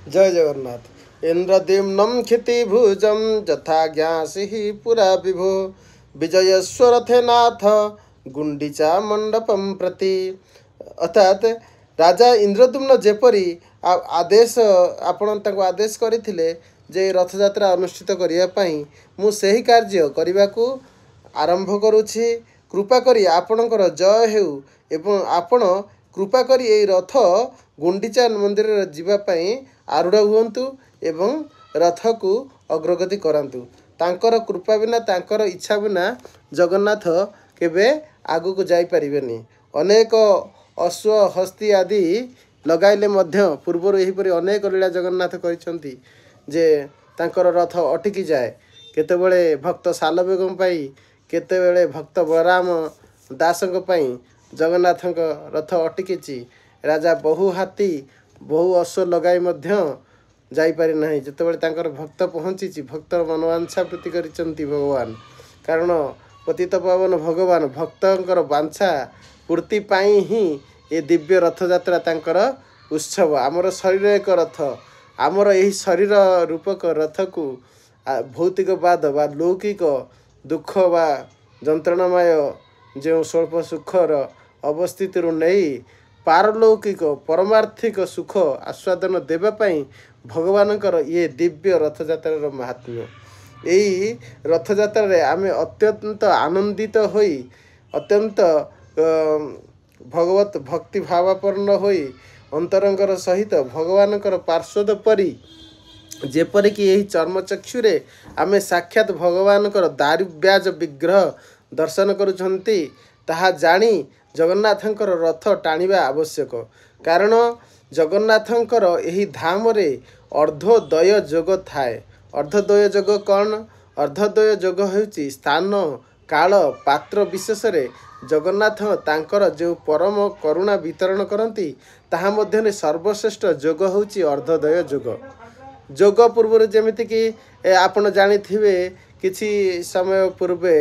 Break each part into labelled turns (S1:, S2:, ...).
S1: जय जगन्नाथ। इंद्रदीम्नं क्षितिभुजं यथा ज्ञासी पुरा विभो विजयस्वरथे नाथ गुंडीचा मंडपम प्रति। अर्थात राजा इंद्रदुम्न जेपरी आदेश आपण ताको आदेश करथिले जे रथयात्रा अनुष्ठित करिया पई मु सही कार्य करबाकू आरंभ करुछि। कृपा करी आपणकर जय हेउ एवं आपण कृपा करी ए रथ गुंडीचा मंदिर जीवा पई आरूढ़ हुअन्तु एवं रथ को अग्रगति करंतु। तांकर कृपा बिना तांकर इच्छा बिना जगन्नाथ केबे आगु को जाई परिबेनी। अनेक अश्व हस्ती आदि लगाइले मध्य पूर्वर एहीपरि अनेक लीला जगन्नाथ करिसंती जे तांकर रथ अटकी जाए। केतेबेले भक्त सालबेगम पाई केतेबेले भक्त बलराम दासंक पाई जगन्नाथंक रथ अटकीची। राजा बहु हाथी बहु अश्व लगाई मध्य जाई पारि नाही। जेतेबेले तांकर भक्त पहुँची भक्त मनोवांछा प्रति करिसंती भगवान, कारण पतित पावन भगवान भक्तंकर वांछा पूर्ति पाई ही ए दिव्य रथयात्रा तांकर उत्सव। आमर शरीर एक रथ, आमर यही शरीर रूपक रथ को भौतिकवाद व लौकिक दुख व जंत्रणामय जो स्वल्प सुखर अवस्थित नहीं पारलौकिक परमार्थिक सुख आस्वादन देवाई भगवानकर ये दिव्य रथयात्रार महात्म्य। यही रथयात्रा आमे अत्यंत आनंदित होई अत्यंत भगवत भक्ति भावापन्न होई अंतरंगर सहित भगवानकर पार्श्वद परी जेपरिक यही चर्मचक्षुरे आमे साक्षात भगवानकर दारुव्याज विग्रह दर्शन करुछंती ताहा जानी जगन्नाथंकर रथ टाणिबा आवश्यक। कारण जगन्नाथंकर यही धाम रे अर्धोदय जोग थाए। अर्धोदय जोग कौन? अर्धोदय जोग हेउची स्थान काल पात्र विशेष रे जगन्नाथ तांकर जो परम करुणा वितरण करती ताहा मध्यने सर्वश्रेष्ठ जोग होउची अर्धोदय जोग। जोग पूर्व जेमिति कि आपण जानिथिबे किछि समय पूर्वे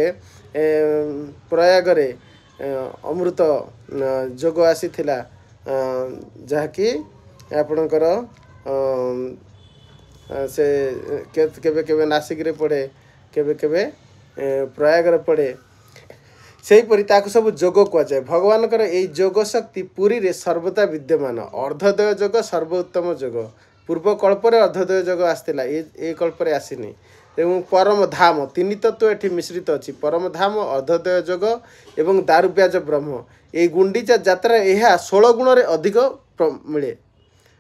S1: प्रयाग रे अमृत जोग आसीथिला जहाँकि आपणकर से केबे केबे नासिक रे पड़े केबे केबे प्रयाग रे पड़े सेहीपरि ताकु सब जोग कह जाए। भगवानकर यही जोग शक्ति पुरी रे सर्वदा विद्यमान। अर्धोदय जोग सर्वोत्तम जोग। पूर्व कल्परे अर्धोदय जोग आसला ए कल्परे आसीनी। एवं परम धाम तीन तत्व एठी मिश्रित अच्छी परम धाम अर्धोदय जोग एवं दारुव्याज ब्रह्म। ये गुंडीचा यात्रा यह 16 गुण रे अधिक मिले।